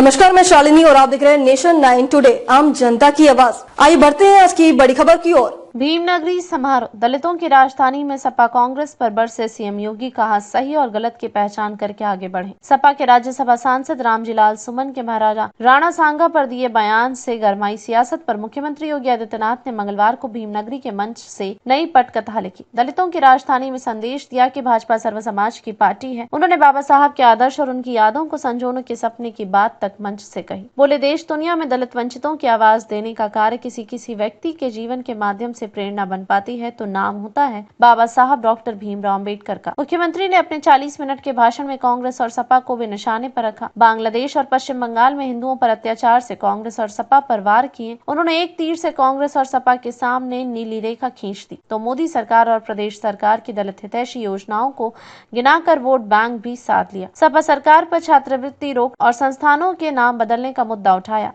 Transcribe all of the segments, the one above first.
नमस्कार, मैं शालिनी और आप देख रहे हैं नेशन 9 टुडे, आम जनता की आवाज। आइए बढ़ते हैं आज की बड़ी खबर की ओर। भीमनगरी समारोह। दलितों की राजधानी में सपा कांग्रेस पर बरसे सीएम योगी, कहा सही और गलत की पहचान करके आगे बढ़ें। सपा के राज्यसभा सांसद रामजीलाल सुमन के महाराजा राणा सांगा पर दिए बयान से गरमाई सियासत पर मुख्यमंत्री योगी आदित्यनाथ ने मंगलवार को भीमनगरी के मंच से नई पटकथा लिखी। दलितों की राजधानी में संदेश दिया कि भाजपा सर्व समाज की पार्टी है। उन्होंने बाबा साहब के आदर्श और उनकी यादों को संजोने के सपने की बात तक मंच से कही। बोले, देश दुनिया में दलित वंचितों की आवाज देने का कार्य किसी व्यक्ति के जीवन के माध्यम से प्रेरणा बन पाती है तो नाम होता है बाबा साहब डॉक्टर भीमराव अम्बेडकर का। मुख्यमंत्री ने अपने 40 मिनट के भाषण में कांग्रेस और सपा को भी निशाने पर रखा। बांग्लादेश और पश्चिम बंगाल में हिंदुओं पर अत्याचार से कांग्रेस और सपा पर वार किए। उन्होंने एक तीर से कांग्रेस और सपा के सामने नीली रेखा खींच दी तो मोदी सरकार और प्रदेश सरकार की दलित हितैषी योजनाओं को गिनाकर वोट बैंक भी साध लिया। सपा सरकार पर छात्रवृत्ति रोक और संस्थानों के नाम बदलने का मुद्दा उठाया।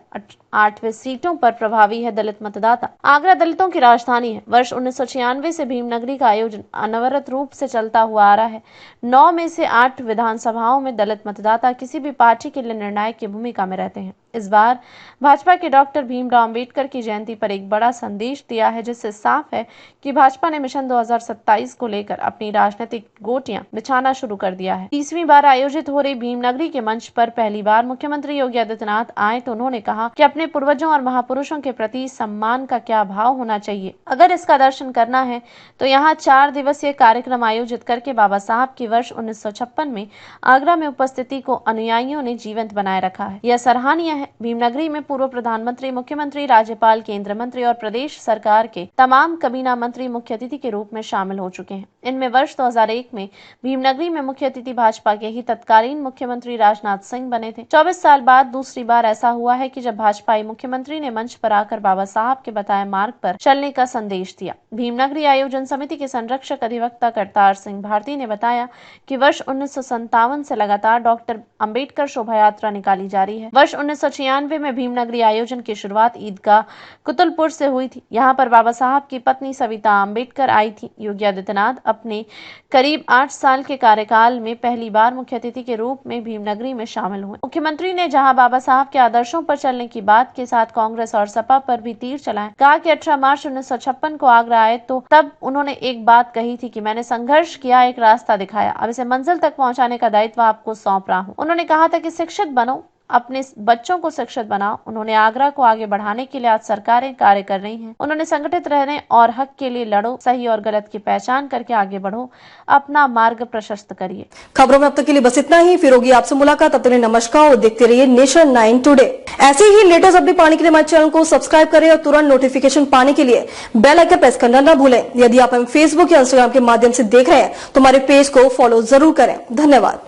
8वें सीटों पर प्रभावी है दलित मतदाता। आगरा दलितों की राजधानी है। वर्ष 1996 से भीमनगरी का आयोजन अनवरत रूप से चलता हुआ आ रहा है। 9 में से 8 विधानसभाओं में दलित मतदाता किसी भी पार्टी के लिए निर्णायक की भूमिका में रहते हैं। इस बार भाजपा के डॉक्टर भीमराव अम्बेडकर की जयंती पर एक बड़ा संदेश दिया है, जिससे साफ है कि भाजपा ने मिशन 2027 को लेकर अपनी राजनीतिक गोटियां बिछाना शुरू कर दिया है। 30वीं बार आयोजित हो रही भीमनगरी के मंच पर पहली बार मुख्यमंत्री योगी आदित्यनाथ आए तो उन्होंने कहा कि अपने पूर्वजों और महापुरुषों के प्रति सम्मान का क्या भाव होना चाहिए। अगर इसका दर्शन करना है तो यहाँ 4 दिवसीय कार्यक्रम आयोजित करके बाबा साहब की वर्ष 1956 में आगरा में उपस्थिति को अनुयायियों ने जीवंत बनाए रखा है। यह सराहनीय है। भीमनगरी में पूर्व प्रधानमंत्री, मुख्यमंत्री, राज्यपाल, केंद्र मंत्री और प्रदेश सरकार के तमाम कबीना मंत्री मुख्य अतिथि के रूप में शामिल हो चुके हैं। इनमें वर्ष 2001 में भीमनगरी में मुख्य अतिथि भाजपा के ही तत्कालीन मुख्यमंत्री राजनाथ सिंह बने थे। 24 साल बाद दूसरी बार ऐसा हुआ है कि जब भाजपाई मुख्यमंत्री ने मंच पर आकर बाबा साहब के बताए मार्ग पर चलने का संदेश दिया। भीमनगरी आयोजन समिति के संरक्षक अधिवक्ता करतार सिंह भारती ने बताया कि वर्ष 1957 से लगातार डॉक्टर अम्बेडकर शोभा यात्रा निकाली जा रही है। वर्ष 1996 में भीमनगरी आयोजन की शुरुआत ईदगाह कुतुलपुर से हुई थी। यहाँ पर बाबा साहब की पत्नी सविता अम्बेडकर आई थी। योगी आदित्यनाथ अपने करीब 8 साल के कार्यकाल में पहली बार मुख्य अतिथि के रूप में भीमनगरी में शामिल हुए। मुख्यमंत्री ने जहां बाबा साहब के आदर्शों पर चलने की बात के साथ कांग्रेस और सपा पर भी तीर चलाए। कहा कि 18 मार्च 1956 को आगरा आए तो तब उन्होंने एक बात कही थी कि मैंने संघर्ष किया, एक रास्ता दिखाया, अब इसे मंजिल तक पहुंचाने का दायित्व आपको सौंप रहा हूं। उन्होंने कहा था कि शिक्षित बनो, अपने बच्चों को शिक्षित बनाओ। उन्होंने आगरा को आगे बढ़ाने के लिए आज सरकारें कार्य कर रही हैं। उन्होंने संगठित रहने और हक के लिए लड़ो, सही और गलत की पहचान करके आगे बढ़ो, अपना मार्ग प्रशस्त करिए। खबरों में अब तक के लिए बस इतना ही। फिर होगी आपसे मुलाकात, तब तक के लिए नमस्कार और देखते रहिए नेशन 9 टुडे। ऐसे ही लेटेस्ट अपडेट पाने के लिए हमारे चैनल को सब्सक्राइब करें और तुरंत नोटिफिकेशन पाने के लिए बेल आइकन प्रेस करना न भूलें। यदि आप हमें फेसबुक या इंस्टाग्राम के माध्यम से देख रहे हैं तो हमारे पेज को फॉलो जरूर करें। धन्यवाद।